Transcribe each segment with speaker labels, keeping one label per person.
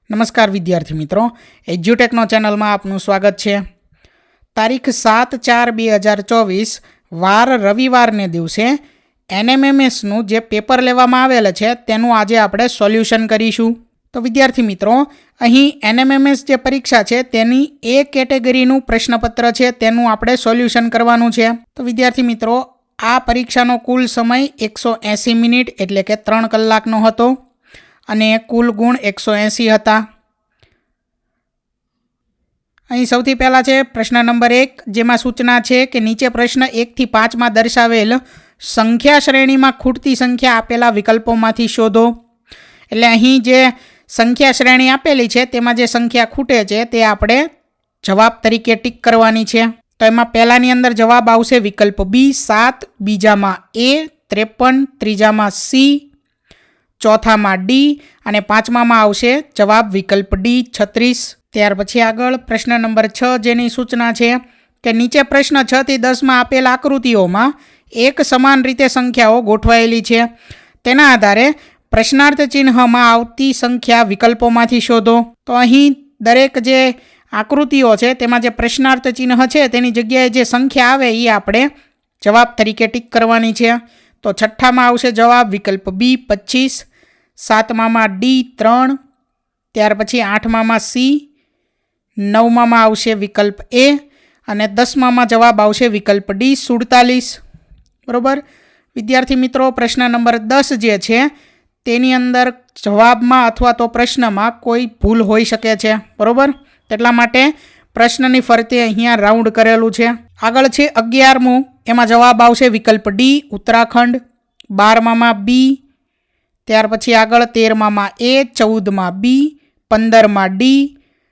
Speaker 1: નમસ્કાર વિદ્યાર્થી મિત્રો, એજ્યુટેકનો ચેનલમાં આપનું સ્વાગત છે। તારીખ 7/4/2024 વાર રવિવારને દિવસે NMMSનું જે પેપર લેવામાં આવેલ છે તેનું આજે આપણે સોલ્યુશન કરીશું। તો વિદ્યાર્થી મિત્રો, અહીં NMMS જે પરીક્ષા છે તેની એ કેટેગરીનું પ્રશ્નપત્ર છે તેનું આપણે સોલ્યુશન કરવાનું છે। તો વિદ્યાર્થી મિત્રો, આ પરીક્ષાનો કુલ સમય 180 મિનિટ એટલે કે 3 કલાકનો હતો અને કુલ ગુણ 180 હતા। અહીં સૌથી પહેલાં છે પ્રશ્ન નંબર 1, જેમાં સૂચના છે કે નીચે પ્રશ્ન 1 થી 5માં દર્શાવેલ સંખ્યા શ્રેણીમાં ખૂટતી સંખ્યા આપેલા વિકલ્પોમાંથી શોધો। એટલે અહીં જે સંખ્યા શ્રેણી આપેલી છે તેમાં જે સંખ્યા ખૂટે છે તે આપણે જવાબ તરીકે ટીક કરવાની છે। તો એમાં પહેલાની અંદર જવાબ આવશે વિકલ્પ બી 7, બીજામાં એ 53, ત્રીજામાં સી, ચોથામાં ડી અને પાંચમામાં આવશે જવાબ વિકલ્પ ડી 36। ત્યાર પછી આગળ પ્રશ્ન નંબર 6, જેની સૂચના છે કે નીચે પ્રશ્ન 6 થી 10માં આપેલ આકૃતિઓમાં એક સમાન રીતે સંખ્યાઓ ગોઠવાયેલી છે, તેના આધારે પ્રશ્નાર્થ ચિહ્નમાં આવતી સંખ્યા વિકલ્પોમાંથી શોધો। તો અહીં દરેક જે આકૃતિઓ છે તેમાં જે પ્રશ્નાર્થ ચિહ્ન છે તેની જગ્યાએ જે સંખ્યા આવે એ આપણે જવાબ તરીકે ટીક કરવાની છે। તો છઠ્ઠામાં આવશે જવાબ વિકલ્પ બી 25, સાતમામાં ડી 3, ત્યાર પછી આઠમામાં સી, નવમામાં આવશે વિકલ્પ એ અને 10મામાં જવાબ આવશે વિકલ્પ ડી 47। બરાબર વિદ્યાર્થી મિત્રો, પ્રશ્ન નંબર 10 જે છે તેની અંદર જવાબમાં અથવા તો પ્રશ્નમાં કોઈ ભૂલ હોઈ શકે છે, બરાબર। એટલા માટે પ્રશ્નની ફરતે અહીંયા રાઉન્ડ કરેલું છે। આગળ છે 11મું, એમાં જવાબ આવશે વિકલ્પ ડી ઉત્તરાખંડ, 12મામાં બી, ત્યાર પછી આગળ 13મામાં એ, 14માં બી, 15માં ડી,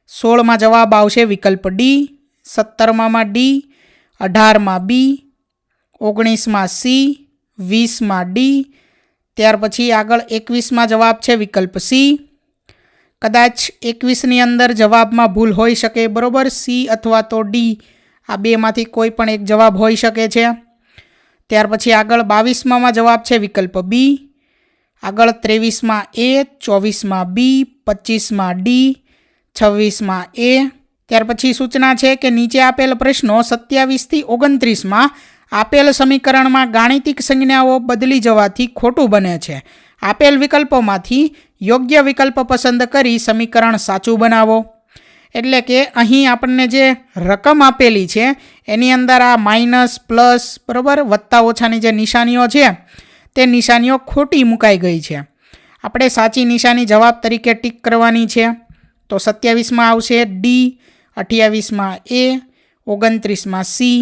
Speaker 1: 16માં જવાબ આવશે વિકલ્પ ડી, 17મામાં ડી, 18માં બી, 19માં સી, 20માં ડી, ત્યાર પછી આગળ 21માં જવાબ છે વિકલ્પ સી। કદાચ 21ની અંદર જવાબમાં ભૂલ હોઈ શકે, બરાબર। સી અથવા તો ડી આ બેમાંથી કોઈ પણ એક જવાબ હોઈ શકે છે। ત્યાર પછી આગળ 22માં જવાબ છે વિકલ્પ બી, આગળ 23માં એ, 24માં બી, 25માં ડી, 26માં એ। ત્યાર પછી સૂચના છે કે નીચે આપેલ પ્રશ્નો 27 થી 29માં આપેલ સમીકરણમાં ગાણિતિક સંજ્ઞાઓ બદલી જવાથી ખોટું બને છે। આપેલ વિકલ્પોમાંથી યોગ્ય વિકલ્પ પસંદ કરી સમીકરણ સાચું બનાવો। એટલે કે અહીં આપણને જે રકમ આપેલી છે એની અંદર આ માઇનસ, પ્લસ, બરાબર, વત્તા ઓછાની જે નિશાનીઓ છે તે નિશાનીઓ ખોટી મુકાઈ ગઈ છે। આપણે સાચી નિશાની જવાબ તરીકે ટીક કરવાની છે। તો 27માં આવશે ડી, 28માં એ, 29માં સી,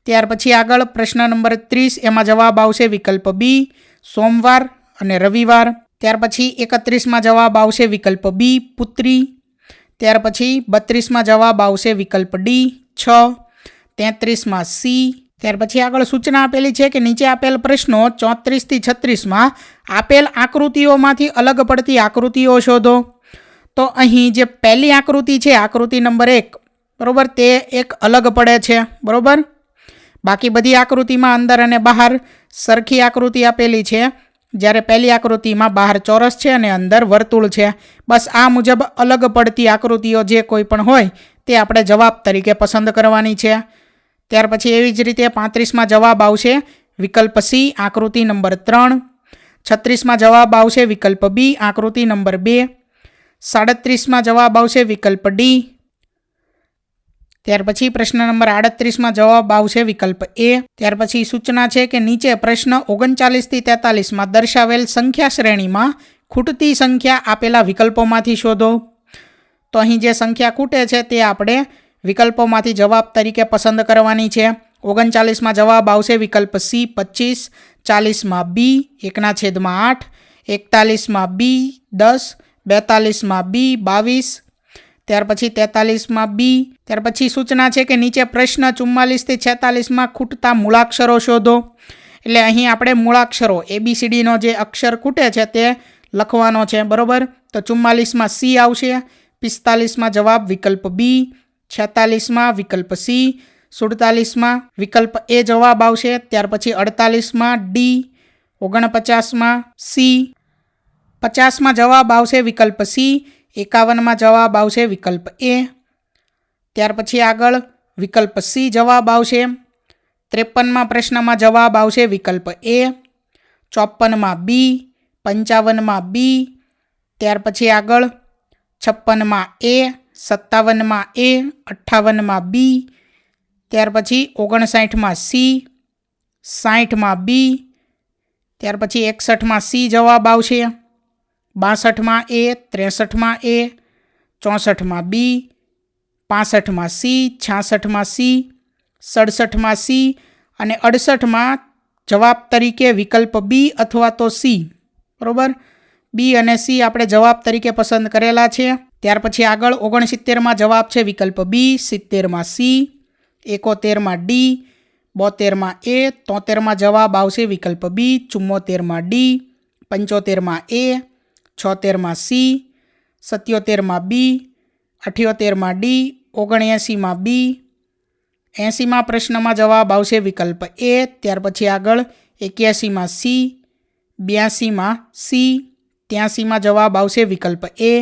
Speaker 1: ત્યાર પછી આગળ પ્રશ્ન નંબર 30, એમાં જવાબ આવશે વિકલ્પ બી સોમવાર અને રવિવાર, ત્યાર પછી 31માં જવાબ આવશે વિકલ્પ બી પુત્રી, ત્યાર પછી 32માં જવાબ આવશે વિકલ્પ ડી 6, 33માં સી। ત્યાર પછી આગળ સૂચના આપેલી છે કે નીચે આપેલ પ્રશ્નો 34 થી 36માં આપેલ આકૃતિઓમાંથી અલગ પડતી આકૃતિઓ શોધો। તો અહીં જે પહેલી આકૃતિ છે, આકૃતિ નંબર 1, બરાબર, તે એક અલગ પડે છે, બરાબર। બાકી બધી આકૃતિમાં અંદર અને બહાર સરખી આકૃતિ આપેલી છે, જ્યારે પહેલી આકૃતિમાં બહાર ચોરસ છે અને અંદર વર્તુળ છે। બસ આ મુજબ અલગ પડતી આકૃતિઓ જે કોઈ પણ હોય તે આપણે જવાબ તરીકે પસંદ કરવાની છે। ત્યાર પછી એવી જ રીતે 35માં જવાબ આવશે વિકલ્પ સી આકૃતિ નંબર 3, 36માં જવાબ આવશે વિકલ્પ બી આકૃતિ નંબર 2, 37માં જવાબ આવશે વિકલ્પ ડી, ત્યાર પછી પ્રશ્ન નંબર 38માં જવાબ આવશે વિકલ્પ એ। ત્યાર પછી સૂચના છે કે નીચે પ્રશ્ન 39 થી 43માં દર્શાવેલ સંખ્યા શ્રેણીમાં ખૂટતી સંખ્યા આપેલા વિકલ્પોમાંથી શોધો। તો અહીં જે સંખ્યા ખૂટે છે તે આપણે વિકલ્પોમાંથી જવાબ તરીકે પસંદ કરવાની છે। 39માં જવાબ આવશે વિકલ્પ સી 25, 40માં બી 1/8, 41માં બી 10, 42માં બી 22, ત્યાર પછી 43માં બી। ત્યાર પછી સૂચના છે કે નીચે પ્રશ્ન 44 થી 46માં ખૂટતા મૂળાક્ષરો શોધો। એટલે અહીં આપણે મૂળાક્ષરો ABCDનો જે અક્ષર ખૂટે છે તે લખવાનો છે, બરાબર। તો 44માં સી આવશે, 45માં જવાબ વિકલ્પ બી, 46માં વિકલ્પ સી, 47માં વિકલ્પ એ જવાબ આવશે, ત્યાર પછી 48માં ડી, 49માં સી, 50માં જવાબ આવશે વિકલ્પ સી, 51માં જવાબ આવશે વિકલ્પ એ. ત્યાર પછી આગળ વિકલ્પ સી જવાબ આવશે. 53માં પ્રશ્નમાં જવાબ આવશે વિકલ્પ એ. 54માં બી. 55માં બી. ત્યાર પછી આગળ 56માં એ. 57માં એ. 58માં બી. ત્યાર પછી 59માં સી. 60માં બી. ત્યાર પછી 61માં સી જવાબ આવશે. 62માં એ. 63માં એ. 64માં બી. 65માં સી. 66માં સી. 67માં સી અને 68માં જવાબ તરીકે વિકલ્પ બી અથવા તો સી. બરાબર, બી અને સી આપણે જવાબ તરીકે પસંદ કરેલા છે. ત્યાર પછી આગળ 69માં જવાબ છે વિકલ્પ બી. 70માં સી. 71માં ડી. 72માં એ. 73માં જવાબ આવશે વિકલ્પ બી. 74માં ડી. 75માં એ. 76માં સી. 77માં બી. 78માં ડી. 79માં બી. 80માં પ્રશ્નમાં જવાબ આવશે વિકલ્પ એ. ત્યાર પછી આગળ 81માં સી. 82માં સી. 83માં જવાબ આવશે વિકલ્પ એ.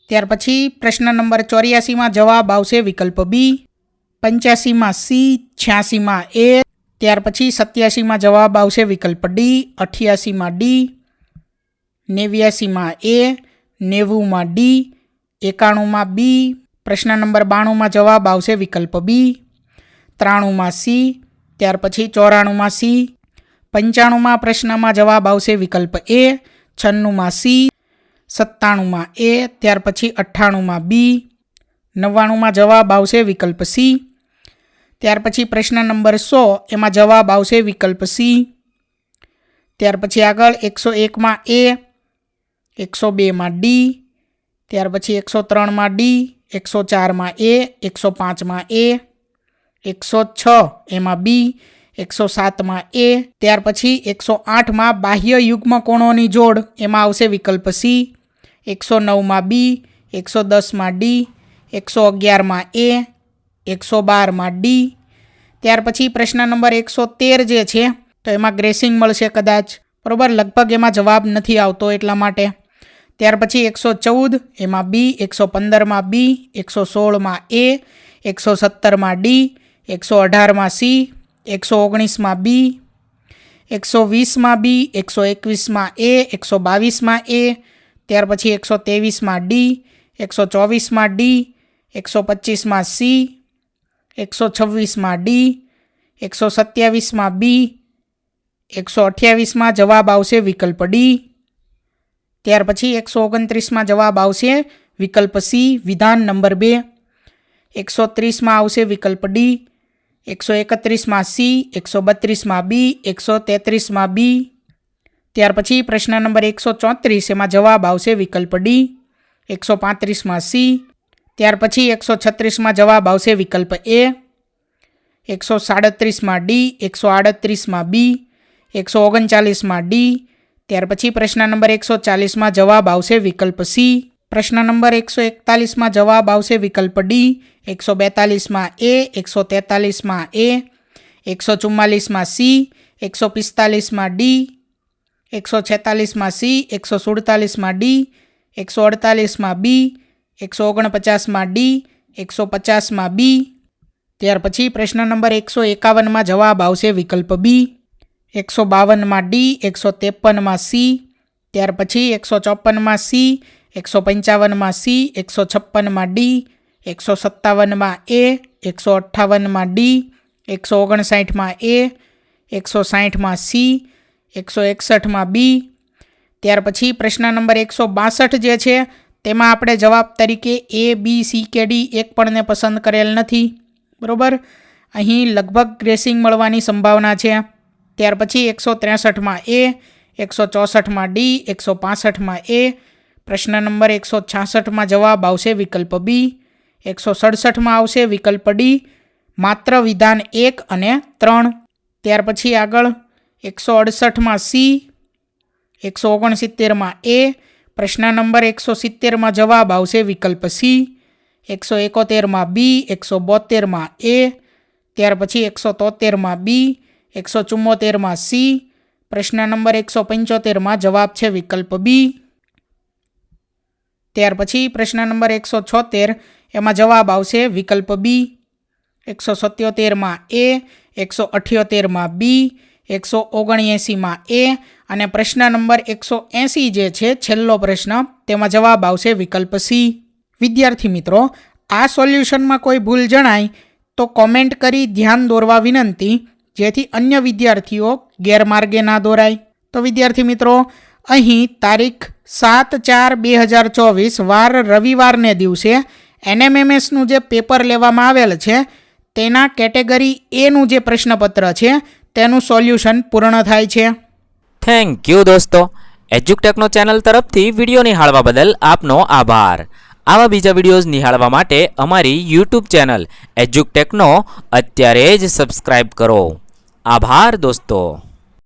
Speaker 1: ત્યાર પછી પ્રશ્ન નંબર 84માં જવાબ આવશે વિકલ્પ બી. 85માં સી. 86માં એ. ત્યાર પછી 87માં જવાબ આવશે વિકલ્પ ડી. 88માં ડી. 89માં એ. 90માં ડી. 91માં બી. પ્રશ્ન નંબર 92માં જવાબ આવશે વિકલ્પ બી. 93માં સી. ત્યાર પછી 94માં સી. 95માં પ્રશ્નમાં જવાબ આવશે વિકલ્પ એ. 96માં સી. 97માં એ. ત્યાર પછી 98માં બી. 99માં જવાબ આવશે વિકલ્પ સી. ત્યાર પછી પ્રશ્ન નંબર 100 એમાં જવાબ આવશે વિકલ્પ સી. ત્યાર પછી આગળ 101માં એ. 102માં ડી. ત્યાર પછી 103માં ડી. 104માં એ. 105માં એ. 106 એમાં બી. 107માં એ. ત્યાર પછી 108માં બાહ્ય યુગ્મ કોણોની જોડ એમાં આવશે વિકલ્પ સી. 109માં બી. 110માં ડી. 111માં એ. 112માં ડી. ત્યાર પછી પ્રશ્ન નંબર 113 જે છે તો એમાં ગ્રેસિંગ મળશે કદાચ. બરાબર, લગભગ એમાં જવાબ નથી આવતો એટલા માટે. ત્યાર પછી 114 એમાં બી. 115માં બી. 116માં એ. 117માં ડી. 118માં સી. 119માં બી. 120માં બી. 121માં એ. 122માં એ. ત્યાર પછી 123માં ડી. 124માં ડી. 125માં સી. 126માં ડી. 127માં બી. 128માં જવાબ આવશે વિકલ્પ ડી. ત્યાર પછી 129માં જવાબ આવશે વિકલ્પ સી. વિધાન નંબર 2. 130માં આવશે વિકલ્પ ડી. 131માં સી. 132માં બી. 133માં બી. ત્યાર પછી પ્રશ્ન નંબર 134 એમાં જવાબ આવશે વિકલ્પ ડી. 135માં સી. ત્યાર પછી 136માં જવાબ આવશે વિકલ્પ એ. 137માં ડી. 138માં બી. 139માં ડી. ત્યાર પછી પ્રશ્ન નંબર 140માં જવાબ આવશે વિકલ્પ સી. પ્રશ્ન નંબર 141માં જવાબ આવશે વિકલ્પ ડી. 142માં એ. 143માં એ. 144માં સી. 145માં ડી. 146માં સી. 147માં ડી. 148માં બી. 149માં ડી. 150માં બી. ત્યાર પછી પ્રશ્ન નંબર 151માં જવાબ આવશે વિકલ્પ બી. 152માં ડી. 153માં સી. ત્યાર પછી 154માં સી. 155માં સી. 156માં ડી. 157માં એ. 158માં ડી. 159માં એ. 160માં સી. 161માં બી. ત્યાર પછી પ્રશ્ન નંબર 162 જે છે તેમાં આપણે જવાબ તરીકે એ, બી, સી કે ડી એક પણને પસંદ કરેલ નથી. બરાબર, અહીં લગભગ ગ્રેસિંગ મળવાની સંભાવના છે. ત્યાર પછી 163માં એ. 164માં ડી. 165માં એ. પ્રશ્ન નંબર 166માં જવાબ આવશે વિકલ્પ બી. 167માં આવશે વિકલ્પ ડી. માત્ર વિધાન 1 અને 3. ત્યાર પછી આગળ 168માં સી. 169માં એ. પ્રશ્ન નંબર 170માં જવાબ આવશે વિકલ્પ સી. 171માં બી. 172માં એ. ત્યાર પછી 173માં બી. 174માં સી. પ્રશ્ન નંબર 175માં જવાબ છે વિકલ્પ બી. ત્યાર પછી પ્રશ્ન નંબર 176, એમાં જવાબ આવશે વિકલ્પ બી. 177માં એ, 178માં બી, 179માં એ અને પ્રશ્ન નંબર 180 જે છે છેલ્લો પ્રશ્ન, તેમાં જવાબ આવશે વિકલ્પ સી. વિદ્યાર્થી મિત્રો, આ સોલ્યુશનમાં કોઈ ભૂલ જણાય તો કોમેન્ટ કરી ધ્યાન દોરવા વિનંતી, જેથી અન્ય વિદ્યાર્થીઓ ગેરમાર્ગે ના દોરાય. તો વિદ્યાર્થી મિત્રો, અહીં તારીખ 7/4/2024 વાર રવિવારને દિવસે NMMSનું જે પેપર લેવામાં આવેલ છે તેના કેટેગરી એનું જે પ્રશ્નપત્ર છે તેનું સોલ્યુશન પૂર્ણ થાય છે.
Speaker 2: થેન્ક યુ દોસ્તો. એજ્યુકટેકનો ચેનલ તરફથી વિડીયો નિહાળવા બદલ આપનો આભાર. આવા બીજા વિડીયોઝ નિહાળવા માટે અમારી યુટ્યુબ ચેનલ એજ્યુકટેકનો અત્યારે જ સબસ્ક્રાઈબ કરો. આભાર દોસ્તો.